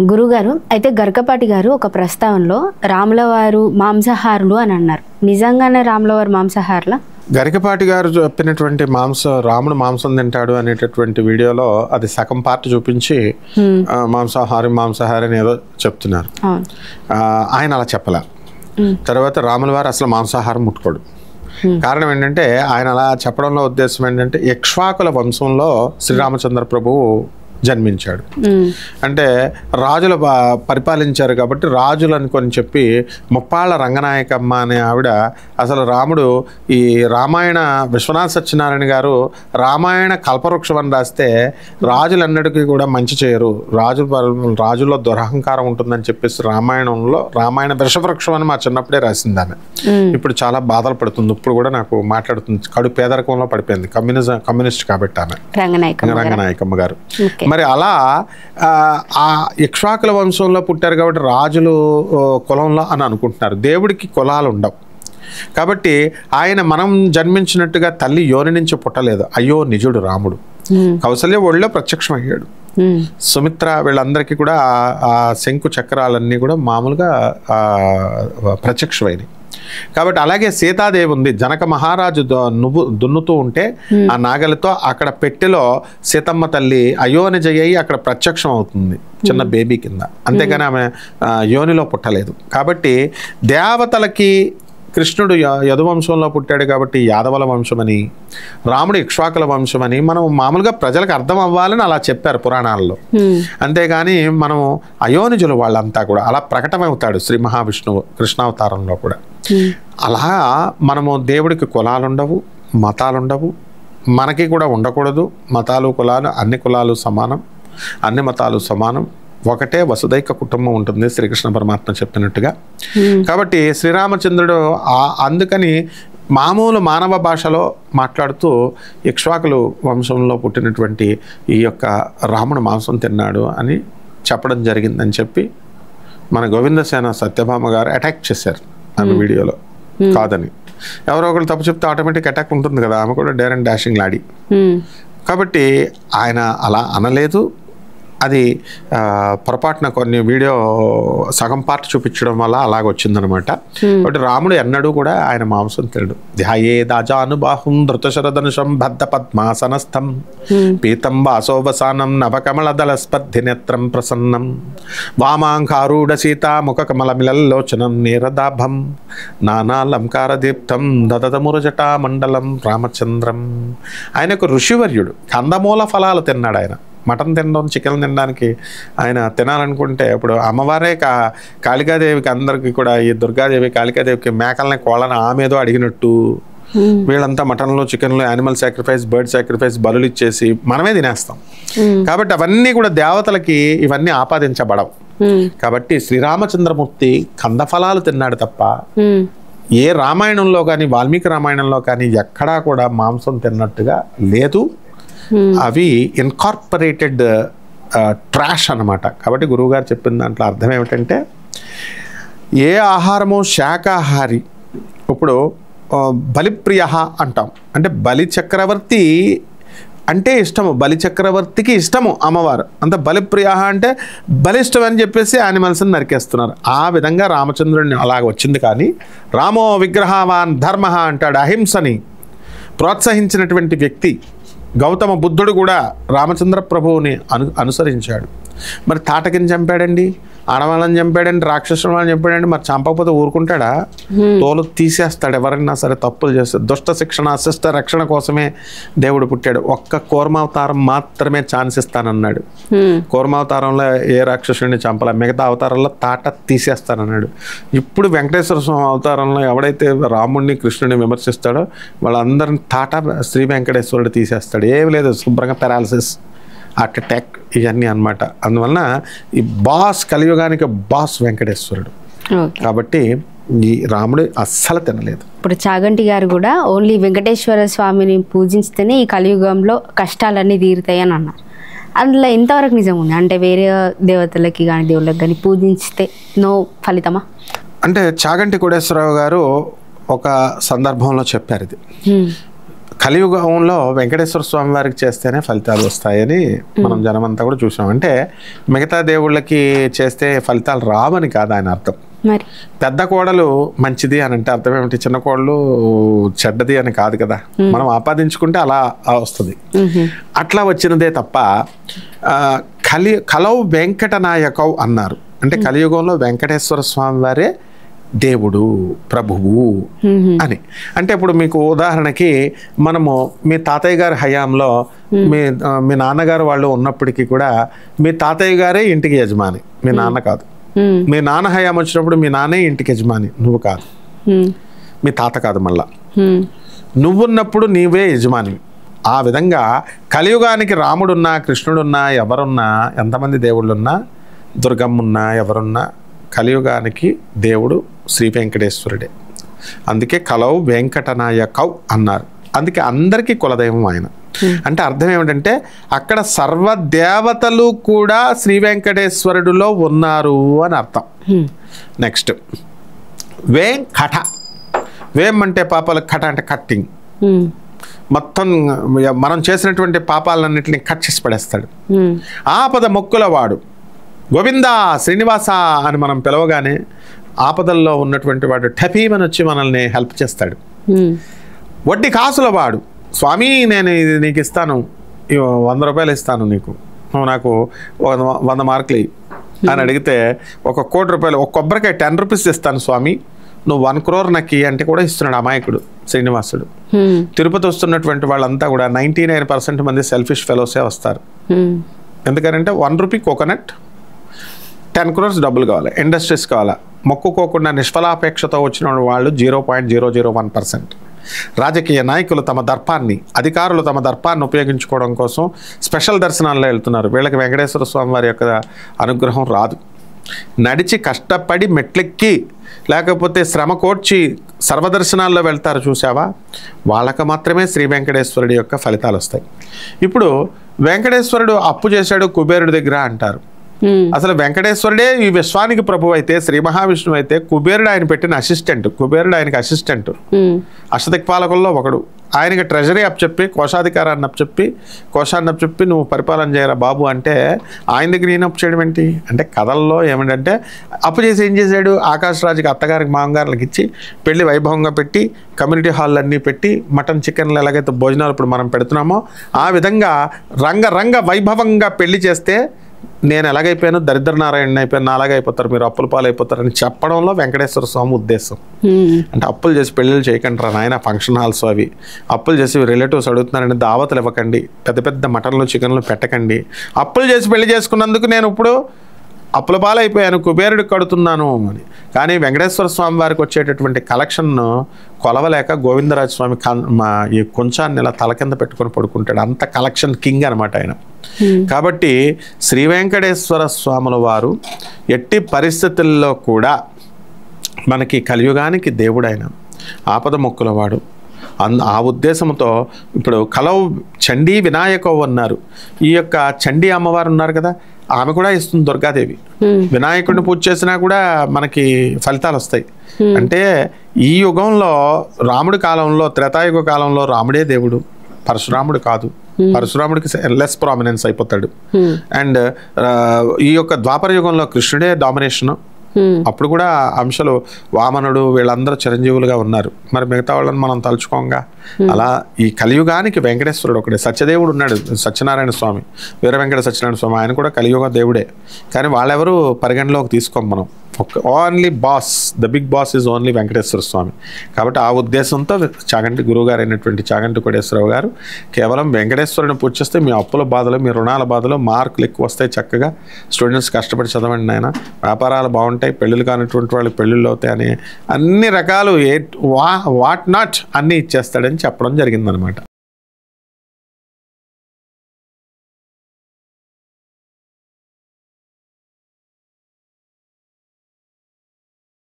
గురుగారు అయితే గరకపాటి గారు ఒక ప్రస్తావనలో రాములవారు మాంసాహారులు అని అన్నారు. నిజంగానే రాములవారు మాంసాహారులా? గరికపాటి గారు చెప్పినటువంటి రాముడు మాంసం తింటాడు అనేటటువంటి వీడియోలో అది సగం పార్ట్ చూపించి మాంసాహారి అని ఏదో చెప్తున్నారు. ఆయన అలా చెప్పలే. తర్వాత రాములవారు అసలు మాంసాహారం ముట్టుకోడు. కారణం ఏంటంటే ఆయన అలా చెప్పడంలో ఉద్దేశం ఏంటంటే ఇక్ష్వాకుల వంశంలో శ్రీరామచంద్ర ప్రభువు జన్మించాడు. అంటే రాజులు పరిపాలించారు కాబట్టి రాజులు అనుకొని చెప్పి ముప్పాళ్ళ రంగనాయకమ్మ అనే ఆవిడ అసలు రాముడు ఈ రామాయణ విశ్వనాథ సత్యనారాయణ గారు రామాయణ కల్పవృక్షం అని రాస్తే రాజులన్నిటికీ కూడా మంచి చేయరు, రాజుల్లో దురహంకారం ఉంటుందని చెప్పేసి రామాయణ విషవృక్షం అని మా చిన్నప్పుడే రాసింది ఆమె. ఇప్పుడు చాలా బాధలు పడుతుంది. ఇప్పుడు కూడా నాకు మాట్లాడుతుంది. కడు పేదరికంలో పడిపోయింది. కమ్యూనిస్ట్ కాబట్టి ఆమె రంగనాయకమ్మ గారు. మరి అలా ఆ ఇక్ష్వాకుల వంశంలో పుట్టారు కాబట్టి రాజులు కులంలో అని అనుకుంటున్నారు. దేవుడికి కులాలు ఉండవు కాబట్టి ఆయన మనం జన్మించినట్టుగా తల్లి యోని నుంచి పుట్టలేదు. అయ్యో నిజుడు రాముడు కౌసల్య ఒళ్ళో ప్రత్యక్షం అయ్యాడు. సుమిత్ర వీళ్ళందరికీ కూడా ఆ శంకు చక్రాలన్నీ కూడా మామూలుగా ప్రత్యక్షమైనవి. కాబట్టి అలాగే సీతాదేవి ఉంది. జనక మహారాజు దున్నుతూ ఉంటే ఆ నాగలితో అక్కడ పెట్టెలో సీతమ్మ తల్లి అయోనిజ అయ్యి అక్కడ ప్రత్యక్షం అవుతుంది చిన్న బేబీ కింద. అంతేగాని ఆమె యోనిలో పుట్టలేదు. కాబట్టి దేవతలకి కృష్ణుడు యదువంశంలో పుట్టాడు కాబట్టి యాదవల వంశమని, రాముడు ఇక్ష్వాకుల వంశమని మనం మామూలుగా ప్రజలకు అర్థం అవ్వాలని అలా చెప్పారు పురాణాల్లో. అంతేగాని మనం అయోనిజులు వాళ్ళంతా కూడా అలా ప్రకటమవుతాడు శ్రీ మహావిష్ణువు కృష్ణావతారంలో కూడా. అలా మనము దేవుడికి కులాలు ఉండవు, మతాలు ఉండవు, మనకి కూడా ఉండకూడదు. మతాలు కులాలు అన్ని కులాలు సమానం, అన్ని మతాలు సమానం, ఒకటే వసుదైక కుటుంబం ఉంటుంది శ్రీకృష్ణ పరమాత్మ చెప్పినట్టుగా. కాబట్టి శ్రీరామచంద్రుడు అందుకని మామూలు మానవ భాషలో మాట్లాడుతూ ఇక్ష్వాకులు వంశంలో పుట్టినటువంటి ఈ యొక్క రాముడు మాంసం తిన్నాడు అని చెప్పడం జరిగిందని చెప్పి మన గోవిందసేన సత్యభామ గారు అటాక్ చేశారు ఆమె వీడియోలో. కాదని ఎవరో ఒకరు తప్పు చెప్తే ఆటోమేటిక్ అటాక్ ఉంటుంది కదా. ఆమె కూడా డేర్ అండ్ డాషింగ్ లాడి. కాబట్టి ఆయన అలా అనలేదు. అది పొరపాటున కొన్ని వీడియో సగం పార్ట్ చూపించడం వల్ల అలాగొచ్చిందనమాట. కాబట్టి రాముడు ఎన్నడూ కూడా ఆయన మాంసం తినడు. ధ్యాయే దాజానుబాహుం ధృతశరధనుషం బద్ధ పద్మాసనస్థం పీతం వాసోవసానం నవకమలదల స్పర్ధి నేత్రం ప్రసన్నం వామాంకారూఢ సీతా ముఖ కమలమిలల్లోచనం నీరదాభం నానాలంకార దీప్తం దదతమురజటా మండలం రామచంద్రం. ఆయనకు ఋషివర్యుడు. కందమూల ఫలాలు తిన్నాడు ఆయన. మటన్ తినడం, చికెన్ తినడానికి ఆయన తినాలనుకుంటే ఇప్పుడు అమ్మవారే కాళికాదేవికి అందరికి కూడా ఈ దుర్గాదేవి కాళికాదేవికి మేకల్ని కోళ్ళని ఆమెదో అడిగినట్టు వీళ్ళంతా మటన్లు, చికెన్లు, యానిమల్ సాక్రిఫైస్, బర్డ్ సాక్రిఫైస్ బలులు ఇచ్చేసి మనమే తినేస్తాం. కాబట్టి అవన్నీ కూడా దేవతలకి ఇవన్నీ ఆపాదించబడవు. కాబట్టి శ్రీరామచంద్రమూర్తి కందఫలాలు తిన్నాడు తప్ప ఏ రామాయణంలో కానీ వాల్మీకి రామాయణంలో కానీ ఎక్కడా కూడా మాంసం తిన్నట్టుగా లేదు. అవి ఇన్కార్పొరేటెడ్ ట్రాష్ అన్నమాట. కాబట్టి గురువుగారు చెప్పిన దాంట్లో అర్థం ఏమిటంటే ఏ ఆహారము శాకాహారి, ఇప్పుడు బలిప్రియ అంటాం అంటే బలి చక్రవర్తి అంటే ఇష్టము, బలి చక్రవర్తికి ఇష్టము అమ్మవారు. అంత బలిప్రియ అంటే బలిష్టం అని చెప్పేసి యానిమల్స్ని నరికేస్తున్నారు. ఆ విధంగా రామచంద్రుడిని అలాగ వచ్చింది. కానీ రామో విగ్రహవాన్ ధర్మ అంటాడు. అహింసని ప్రోత్సహించినటువంటి వ్యక్తి గౌతమ బుద్ధుడు కూడా రామచంద్ర ప్రభువుని అనుసరించాడు. మరి తాటకిని చంపాడండి, ఆడవాళ్ళని చంపాడండి, రాక్షసుల వాళ్ళని చంపాడండి. మరి చంపకపోతే ఊరుకుంటాడా? తోలు తీసేస్తాడు ఎవరైనా సరే తప్పులు చేస్తాడు. దుష్ట శిక్షణ శిష్ట రక్షణ కోసమే దేవుడు పుట్టాడు. ఒక్క కూర్మావతారం మాత్రమే ఛాన్స్ ఇస్తానన్నాడు. కూర్మావతారంలో ఏ రాక్షసుడిని చంపాల, మిగతా అవతారంలో తాట తీసేస్తానన్నాడు. ఇప్పుడు వెంకటేశ్వర స్వామి అవతారంలో ఎవడైతే రాముడిని కృష్ణుడిని విమర్శిస్తాడో వాళ్ళందరిని తాట శ్రీ వెంకటేశ్వరుడు తీసేస్తాడు. ఏమి లేదు, శుభ్రంగా పెరాలసిస్, హార్ట్ అటాక్, ఇవన్నీ అనమాట. అందువలన ఈ బాస్ కలియుగానికి బాస్ వెంకటేశ్వరుడు. కాబట్టి ఈ రాముడు అస్సలు తినలేదు. ఇప్పుడు చాగంటి గారు కూడా ఓన్లీ వెంకటేశ్వర స్వామిని పూజించితేనే ఈ కలియుగంలో కష్టాలన్నీ తీరుతాయి అని అన్నారు. అందులో ఎంతవరకు నిజం ఉంది? అంటే వేరే దేవతలకి కానీ దేవుళ్ళకి కానీ పూజించితే నో ఫలితమా? అంటే చాగంటి కోటేశ్వరరావు గారు ఒక సందర్భంలో చెప్పారు ఇది. కలియుగంలో వెంకటేశ్వర స్వామి వారికి చేస్తేనే ఫలితాలు వస్తాయని మనం జనమంతా కూడా చూసాం. అంటే మిగతా దేవుళ్ళకి చేస్తే ఫలితాలు రావని కాదు ఆయన అర్థం. మరి పెద్ద కోడలు మంచిది అని అంటే అర్థం ఏమిటి? చిన్న కోడలు చెడ్డది అని కాదు కదా. మనం ఆపాదించుకుంటే అలా వస్తుంది. అట్లా వచ్చినదే తప్ప కలౌ వెంకటనాయకౌ అన్నారు. అంటే కలియుగంలో వెంకటేశ్వర స్వామి వారే దేవుడు, ప్రభువు అని. అంటే ఇప్పుడు మీకు ఉదాహరణకి మనము మీ తాతయ్య గారి హయాంలో మీ నాన్నగారు వాళ్ళు ఉన్నప్పటికీ కూడా మీ తాతయ్య గారే ఇంటికి యజమాని, మీ నాన్న కాదు. మీ నాన్న హయాం వచ్చినప్పుడు మీ నాన్నే ఇంటికి యజమాని, నువ్వు కాదు. మీ తాత కాదు. మళ్ళా నువ్వున్నప్పుడు నీవే యజమాని. ఆ విధంగా కలియుగానికి రాముడున్నా, కృష్ణుడున్నా, ఎవరున్నా, ఎంతమంది దేవుళ్ళున్నా, దుర్గమ్మున్నా, ఎవరున్నా, కలియుగానికి దేవుడు శ్రీ వెంకటేశ్వరుడే. అందుకే కలౌ వెంకటనాయకౌ అన్నారు. అందుకే అందరికీ కులదైవం ఆయన. అంటే అర్థం ఏమిటంటే అక్కడ సర్వదేవతలు కూడా శ్రీ వెంకటేశ్వరుడిలో ఉన్నారు అని అర్థం. నెక్స్ట్ వేం కట. వేం అంటే పాపాలు, కట అంటే కట్టింగ్. మొత్తం మనం చేసినటువంటి పాపాలన్నింటినీ కట్ చేసి పడేస్తాడు. ఆపద మొక్కుల వాడు గోవిందా శ్రీనివాస అని మనం పిలవగానే ఆపదల్లో ఉన్నటువంటి వాడు టపీమని వచ్చి మనల్ని హెల్ప్ చేస్తాడు. వడ్డీ కాసుల వాడు స్వామి నేను ఇది నీకు ఇస్తాను, 100 రూపాయలు ఇస్తాను నీకు, నువ్వు నాకు 100 మార్కులు అని అడిగితే 1 కోటి రూపాయలు, 1 కొబ్బరికాయ 10 రూపీస్ ఇస్తాను స్వామి, నువ్వు 1 crore నాకు అంటే కూడా ఇస్తున్నాడు అమాయకుడు శ్రీనివాసుడు. తిరుపతి వస్తున్నటువంటి వాళ్ళంతా కూడా 99% మంది సెల్ఫిష్ ఫెలోసే వస్తారు. ఎందుకంటే 1 రూపీ కోకోనట్, 10 crores డబ్బులు కావాలి, ఇండస్ట్రీస్ కావాలా, మొక్కుకోకుండా నిష్ఫలాపేక్షతో వచ్చిన వాళ్ళు 0.001%. రాజకీయ నాయకులు తమ దర్పాన్ని, అధికారులు తమ దర్పాన్ని ఉపయోగించుకోవడం కోసం స్పెషల్ దర్శనాల్లో వెళ్తున్నారు. వీళ్ళకి వెంకటేశ్వర స్వామి వారి యొక్క అనుగ్రహం రాదు. నడిచి కష్టపడి మెట్లెక్కి లేకపోతే శ్రమ కోర్చి సర్వదర్శనాల్లో వెళ్తారు చూసావా, వాళ్ళకి మాత్రమే శ్రీ వెంకటేశ్వరుడి యొక్క ఫలితాలు వస్తాయి. ఇప్పుడు వెంకటేశ్వరుడు అప్పు చేశాడు కుబేరుడి దగ్గర అంటారు. అసలు వెంకటేశ్వరుడే ఈ విశ్వానికి ప్రభు అయితే, శ్రీ మహావిష్ణువు అయితే, కుబేరుడు ఆయన పెట్టిన అసిస్టెంట్. కుబేరుడు ఆయనకి అసిస్టెంట్, అష్టదిక్పాలకుల్లో ఒకడు. ఆయనకి ట్రెజరీ అప్పచెప్పి, కోశాధికారాన్ని అప్పచెప్పి, కోశాన్ని అప్పచెప్పి నువ్వు పరిపాలన చేయరా బాబు అంటే ఆయన దగ్గర ఈయన అప్పు చేయడం ఏంటి అంటే కథల్లో ఏమిటంటే అప్పు చేసి ఏం చేశాడు, ఆకాశరాజుకి అత్తగారికి మామగారులకు ఇచ్చి పెళ్లి వైభవంగా పెట్టి, కమ్యూనిటీ హాల్ అన్నీ పెట్టి, మటన్ చికెన్లు ఎలాగైతే భోజనాలు ఇప్పుడు మనం పెడుతున్నామో ఆ విధంగా రంగ వైభవంగా పెళ్లి చేస్తే నేను ఎలాగైపోయాను, దరిద్ర నారాయణ అయిపోయాను, నా అలాగే అయిపోతారు, మీరు అప్పుల పాలైపోతారని చెప్పడంలో వెంకటేశ్వర స్వామి ఉద్దేశం. అంటే అప్పులు చేసి పెళ్ళిళ్ళు చేయకండి రా నాయన, ఫంక్షన్ హాల్స్ అవి అప్పులు చేసి రిలేటివ్స్ అడుగుతున్నారని దావతలు ఇవ్వకండి, పెద్ద మటన్లు చికెన్లు పెట్టకండి. అప్పులు చేసి పెళ్లి చేసుకున్నందుకు నేను ఇప్పుడు అప్పుల పాలైపోయాను, కుబేరుడికి కడుతున్నాను అని. కానీ వెంకటేశ్వర స్వామి వారికి వచ్చేటటువంటి కలెక్షన్ను కొలవలేక గోవిందరాజ స్వామి ఈ కొంచాన్ని ఇలా తల కింద పెట్టుకొని పడుకుంటాడు. అంత కలెక్షన్ కింగ్ అనమాట ఆయన. కాబట్టి శ్రీ వెంకటేశ్వర స్వాముల వారు ఎట్టి పరిస్థితుల్లో కూడా మనకి కలియుగానికి దేవుడైన, ఆపద మొక్కులవాడు. ఆ ఉద్దేశంతో ఇప్పుడు కలౌ చండీ వినాయకవు అన్నారు. ఈ యొక్క చండీ అమ్మవారు ఉన్నారు కదా, ఆమె కూడా ఇస్తుంది దుర్గాదేవి. వినాయకుడిని పూజ చేసినా కూడా మనకి ఫలితాలు వస్తాయి. అంటే ఈ యుగంలో రాముడి కాలంలో, త్రేతాయుగ కాలంలో రాముడే దేవుడు, పరశురాముడు కాదు. పరశురాముడికి లెస్ ప్రామినెన్స్ అయిపోతాడు. అండ్ ఈ యొక్క ద్వాపర యుగంలో కృష్ణుడే డామినేషన్. అప్పుడు కూడా అంశాలు వామనుడు వీళ్ళందరూ చిరంజీవులుగా ఉన్నారు. మరి మిగతా వాళ్ళని మనం తలుచుకోంగా. అలా ఈ కలియుగానికి వెంకటేశ్వరుడు ఒకడే. సత్యదేవుడు ఉన్నాడు, సత్యనారాయణ స్వామి, వీర వెంకట సత్యనారాయణ స్వామి, ఆయన కూడా కలియుగ దేవుడే. కానీ వాళ్ళెవరూ పరిగణలోకి తీసుకోం మనం. Only boss, the big boss is only Venkateswara Swamy. కాబట్టి ఆ ఉద్దేశంతో చాగంటి గురువుగారు అయినటువంటి చాగంటి కోటేశ్వరరావు గారు కేవలం వెంకటేశ్వరుని పూజ చేస్తే మీ అప్పుల బాధలు, మీ రుణాల బాధలు, మార్కులు ఎక్కువ వస్తాయి, చక్కగా స్టూడెంట్స్ కష్టపడి చదవండి నాయన, వ్యాపారాలు బాగుంటాయి, పెళ్ళిళ్ళు కానిటువంటి వాళ్ళకి పెళ్ళిళ్ళు అవుతాయి అని అన్ని రకాలు వాట్ నాట్ అన్నీ ఇచ్చేస్తాడని చెప్పడం జరిగిందనమాట.